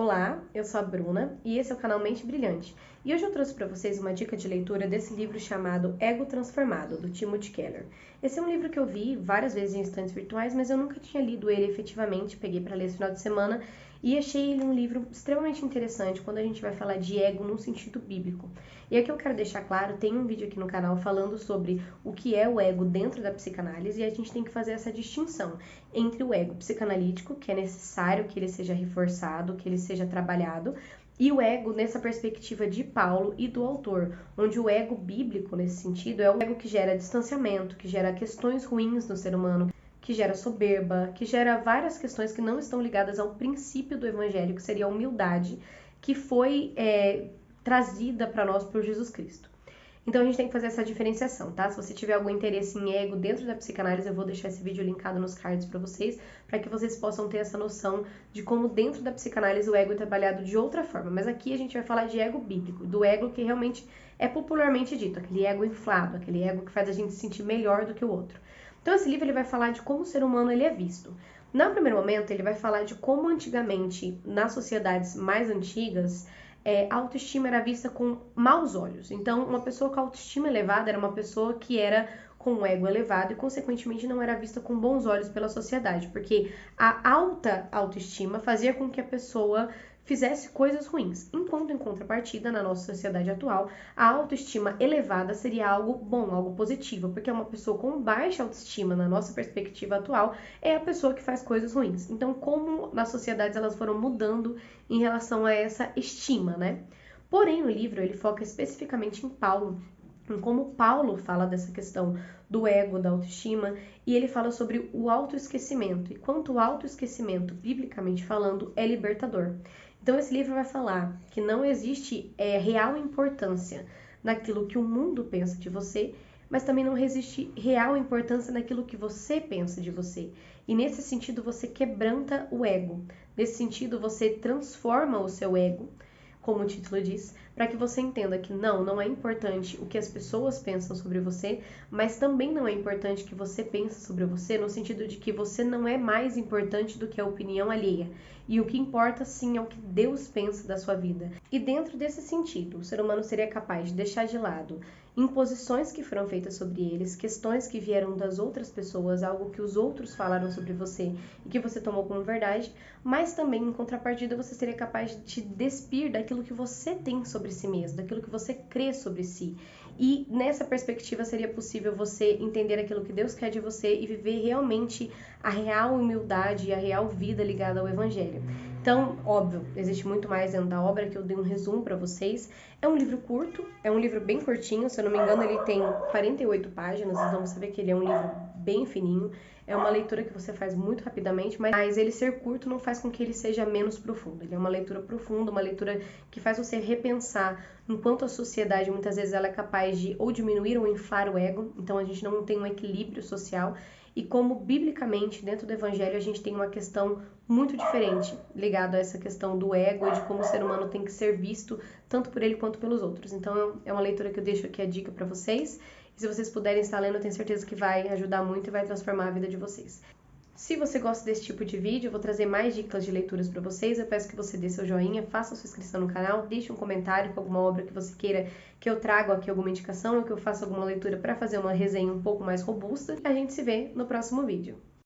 Olá, eu sou a Bruna e esse é o canal Mente Brilhante. E hoje eu trouxe para vocês uma dica de leitura desse livro chamado Ego Transformado, do Timothy Keller. Esse é um livro que eu vi várias vezes em estantes virtuais, mas eu nunca tinha lido ele efetivamente. Peguei para ler esse final de semana e achei ele um livro extremamente interessante quando a gente vai falar de ego no sentido bíblico. E aqui eu quero deixar claro, tem um vídeo aqui no canal falando sobre o que é o ego dentro da psicanálise e a gente tem que fazer essa distinção entre o ego psicanalítico, que é necessário que ele seja reforçado, que ele seja trabalhado, e o ego nessa perspectiva de Paulo e do autor, onde o ego bíblico, nesse sentido, é o ego que gera distanciamento, que gera questões ruins no ser humano, que gera soberba, que gera várias questões que não estão ligadas ao princípio do evangelho, que seria a humildade, que foi trazida para nós por Jesus Cristo. Então a gente tem que fazer essa diferenciação, tá? Se você tiver algum interesse em ego dentro da psicanálise, eu vou deixar esse vídeo linkado nos cards para vocês, para que vocês possam ter essa noção de como dentro da psicanálise o ego é trabalhado de outra forma. Mas aqui a gente vai falar de ego bíblico, do ego que realmente é popularmente dito, aquele ego inflado, aquele ego que faz a gente se sentir melhor do que o outro. Então esse livro ele vai falar de como o ser humano ele é visto. No primeiro momento ele vai falar de como antigamente, nas sociedades mais antigas, a autoestima era vista com maus olhos. Então, uma pessoa com autoestima elevada era uma pessoa que era com um ego elevado e, consequentemente, não era vista com bons olhos pela sociedade, porque a alta autoestima fazia com que a pessoa fizesse coisas ruins, enquanto em contrapartida, na nossa sociedade atual, a autoestima elevada seria algo bom, algo positivo, porque uma pessoa com baixa autoestima, na nossa perspectiva atual, é a pessoa que faz coisas ruins. Então, como nas sociedades elas foram mudando em relação a essa estima, né? Porém, no livro ele foca especificamente em Paulo, em como Paulo fala dessa questão do ego, da autoestima, e ele fala sobre o autoesquecimento, e quanto o autoesquecimento, biblicamente falando, é libertador. Então esse livro vai falar que não existe real importância naquilo que o mundo pensa de você, mas também não existe real importância naquilo que você pensa de você. E nesse sentido você quebranta o ego, nesse sentido você transforma o seu ego, como o título diz, para que você entenda que não é importante o que as pessoas pensam sobre você, mas também não é importante que você pense sobre você, no sentido de que você não é mais importante do que a opinião alheia. E o que importa sim é o que Deus pensa da sua vida. E dentro desse sentido, o ser humano seria capaz de deixar de lado imposições que foram feitas sobre eles, questões que vieram das outras pessoas, algo que os outros falaram sobre você e que você tomou como verdade, mas também, em contrapartida, você seria capaz de te despir daquilo que você tem sobre si mesmo, daquilo que você crê sobre si. E nessa perspectiva seria possível você entender aquilo que Deus quer de você e viver realmente a real humildade e a real vida ligada ao Evangelho. Então, óbvio, existe muito mais dentro da obra que eu dei um resumo para vocês. É um livro curto, é um livro bem curtinho, se eu não me engano ele tem 48 páginas, então você vê que ele é um livro bem fininho. É uma leitura que você faz muito rapidamente, mas ele ser curto não faz com que ele seja menos profundo. Ele é uma leitura profunda, uma leitura que faz você repensar enquanto a sociedade muitas vezes ela é capaz de ou diminuir ou inflar o ego, então a gente não tem um equilíbrio social, e como biblicamente dentro do evangelho a gente tem uma questão muito diferente ligada a essa questão do ego e de como o ser humano tem que ser visto tanto por ele quanto pelos outros. Então é uma leitura que eu deixo aqui a dica para vocês. E se vocês puderem estar lendo, eu tenho certeza que vai ajudar muito e vai transformar a vida de vocês. Se você gosta desse tipo de vídeo, eu vou trazer mais dicas de leituras para vocês. Eu peço que você dê seu joinha, faça sua inscrição no canal, deixe um comentário com alguma obra que você queira que eu traga aqui alguma indicação ou que eu faça alguma leitura para fazer uma resenha um pouco mais robusta. A gente se vê no próximo vídeo.